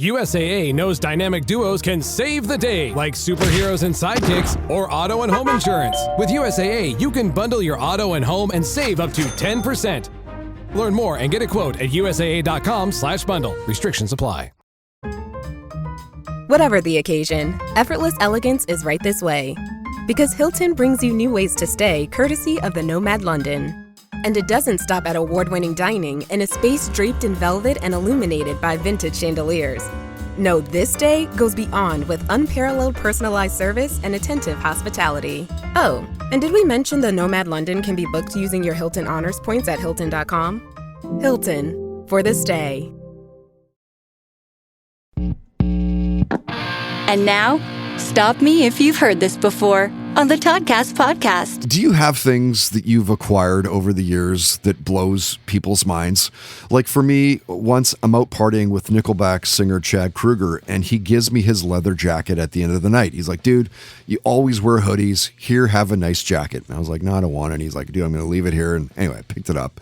USAA knows dynamic duos can save the day, like superheroes and sidekicks or auto and home insurance. With USAA, you can bundle your auto and home and save up to 10%. Learn more and get a quote at usaa.com/bundle. Restrictions apply. Whatever the occasion, effortless elegance is right this way. Because Hilton brings you new ways to stay courtesy of the Nomad London. And it doesn't stop at award-winning dining in a space draped in velvet and illuminated by vintage chandeliers. No, this day goes beyond with unparalleled personalized service and attentive hospitality. Oh, and did we mention the Nomad London can be booked using your Hilton Honors points at Hilton.com? Hilton, for this day. And now, stop me if you've heard this before on the Toddcast podcast. Do you have things that you've acquired over the years that blows people's minds? Like for me, once I'm out partying with Nickelback singer Chad Kroeger, and he gives me his leather jacket at the end of the night. He's like, dude, you always wear hoodies. Here, have a nice jacket. And I was like, no, I don't want it. And he's like, dude, I'm going to leave it here. And anyway, I picked it up.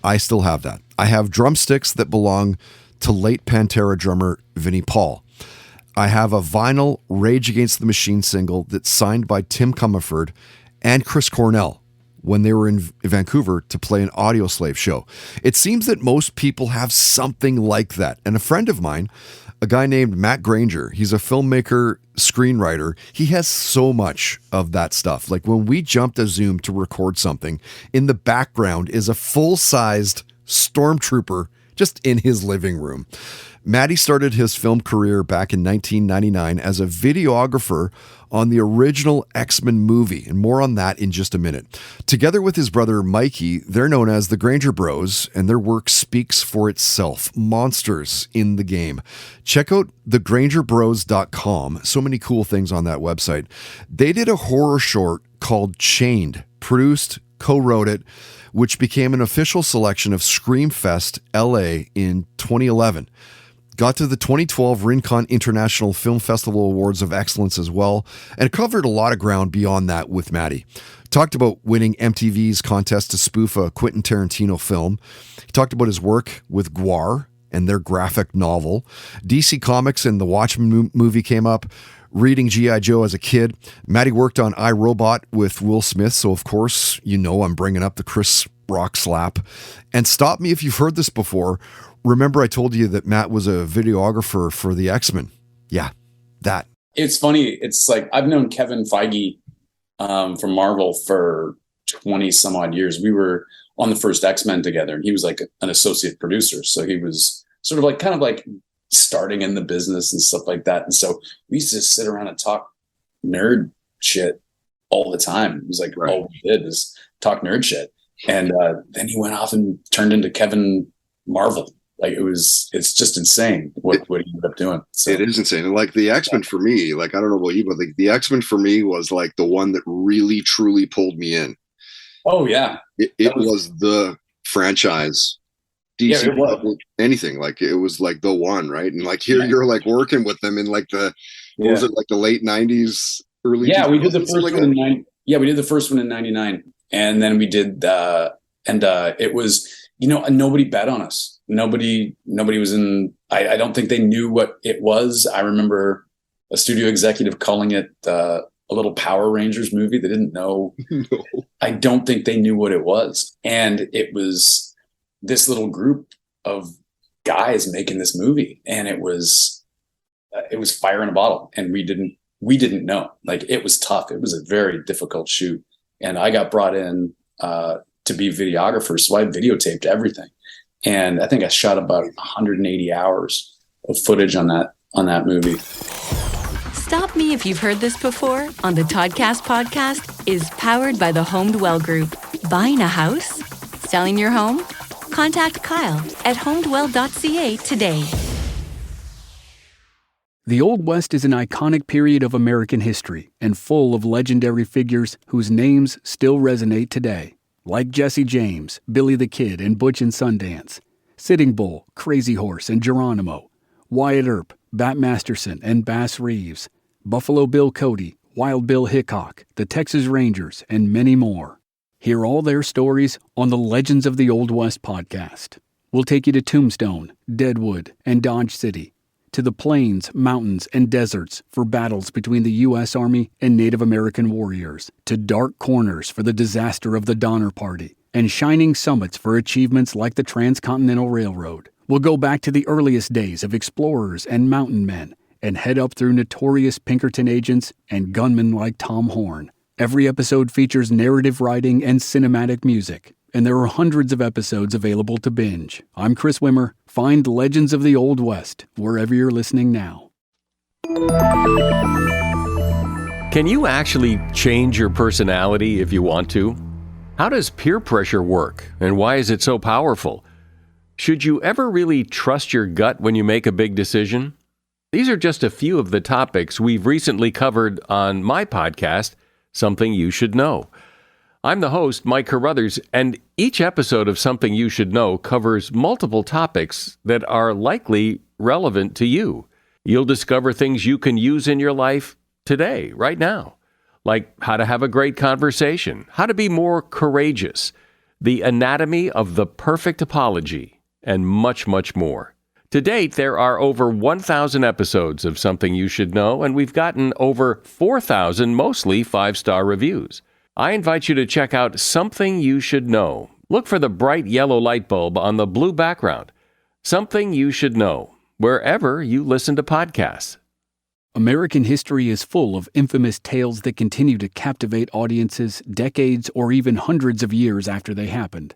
I still have that. I have drumsticks that belong to late Pantera drummer Vinnie Paul. I have a vinyl Rage Against the Machine single that's signed by Tim Comerford and Chris Cornell when they were in Vancouver to play an Audioslave show. It seems that most people have something like that. And a friend of mine, a guy named Matt Granger, he's a filmmaker, screenwriter. He has so much of that stuff. Like when we jumped a Zoom to record something, in the background is a full-sized stormtrooper just in his living room. Matty started his film career back in 1999 as a videographer on the original X-Men movie, and more on that in just a minute. Together with his brother Mikey, they're known as the Granger Bros, and their work speaks for itself. Monsters in the game. Check out thegrangerbros.com. So many cool things on that website. They did a horror short called Chained, produced, co-wrote it, which became an official selection of Screamfest LA in 2011. Got to the 2012 Rincon International Film Festival Awards of Excellence as well, and covered a lot of ground beyond that with Matty. Talked about winning MTV's contest to spoof a Quentin Tarantino film. He talked about his work with Gwar and their graphic novel. DC Comics and the Watchmen movie came up. Reading G.I. Joe as a kid. Matty worked on iRobot with Will Smith, so of course, you know I'm bringing up the Chris Rock slap. And stop me if you've heard this before. Remember I told you that Matt was a videographer for the X-Men? Yeah, that. It's funny. It's like I've known Kevin Feige from Marvel for 20 some odd years. We were on the first X-Men together, and he was like an associate producer. So he was sort of like kind of like starting in the business and stuff like that. And so we used to sit around and talk nerd shit all the time. It was like all we did was talk nerd shit. And then he went off and turned into Kevin Marvel. Like it's just insane what he ended up doing. So, it is insane. And like the X-Men for me, like, I don't know about you, but like the X-Men for me was like the one that really, truly pulled me in. Oh yeah. It was the franchise. DC, yeah, it was. Anything, like it was like the one, right? And like here you're like working with them in like the was it like the late 90s, early 2000s? We did the first one we did the first one in 99, and then we did it was, nobody bet on us. Nobody was in. I don't think they knew what it was. I remember a studio executive calling it a little Power Rangers movie. They didn't know. No. I don't think they knew what it was, and it was this little group of guys making this movie, and it was fire in a bottle, and we didn't know. Like, it was tough. It was a very difficult shoot, and I got brought in to be videographer, so I videotaped everything. And I think I shot about 180 hours of footage on that movie. Stop Me If You've Heard This Before on the Toddcast podcast is powered by the HomedWell Group. Buying a house? Selling your home? Contact Kyle at homedwell.ca today. The Old West is an iconic period of American history and full of legendary figures whose names still resonate today. Like Jesse James, Billy the Kid, and Butch and Sundance, Sitting Bull, Crazy Horse, and Geronimo, Wyatt Earp, Bat Masterson, and Bass Reeves, Buffalo Bill Cody, Wild Bill Hickok, the Texas Rangers, and many more. Hear all their stories on the Legends of the Old West podcast. We'll take you to Tombstone, Deadwood, and Dodge City. to the plains, mountains, and deserts for battles between the U.S. Army and Native American warriors, to dark corners for the disaster of the Donner Party, and shining summits for achievements like the Transcontinental Railroad. We'll go back to the earliest days of explorers and mountain men, and head up through notorious Pinkerton agents and gunmen like Tom Horn. Every episode features narrative writing and cinematic music, and there are hundreds of episodes available to binge. I'm Chris Wimmer. Find Legends of the Old West wherever you're listening now. Can you actually change your personality if you want to? How does peer pressure work, and why is it so powerful? Should you ever really trust your gut when you make a big decision? These are just a few of the topics we've recently covered on my podcast, Something You Should Know. I'm the host, Mike Carruthers, and each episode of Something You Should Know covers multiple topics that are likely relevant to you. You'll discover things you can use in your life today, right now, like how to have a great conversation, how to be more courageous, the anatomy of the perfect apology, and much, much more. To date, there are over 1,000 episodes of Something You Should Know, and we've gotten over 4,000 mostly 5-star reviews. I invite you to check out Something You Should Know. Look for the bright yellow light bulb on the blue background. Something You Should Know, wherever you listen to podcasts. American history is full of infamous tales that continue to captivate audiences decades or even hundreds of years after they happened.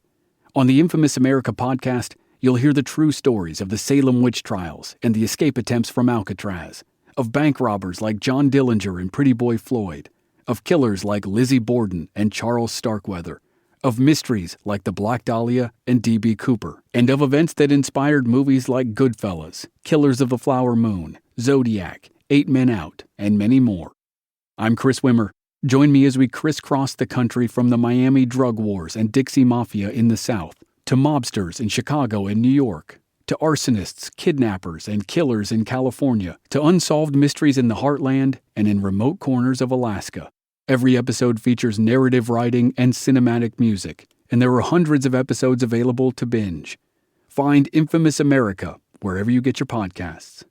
On the Infamous America podcast, you'll hear the true stories of the Salem witch trials and the escape attempts from Alcatraz, of bank robbers like John Dillinger and Pretty Boy Floyd, of killers like Lizzie Borden and Charles Starkweather, of mysteries like the Black Dahlia and D.B. Cooper, and of events that inspired movies like Goodfellas, Killers of the Flower Moon, Zodiac, 8 Men Out, and many more. I'm Chris Wimmer. Join me as we crisscross the country from the Miami drug wars and Dixie Mafia in the South, to mobsters in Chicago and New York, to arsonists, kidnappers, and killers in California, to unsolved mysteries in the heartland and in remote corners of Alaska. Every episode features narrative writing and cinematic music, and there are hundreds of episodes available to binge. Find Infamous America wherever you get your podcasts.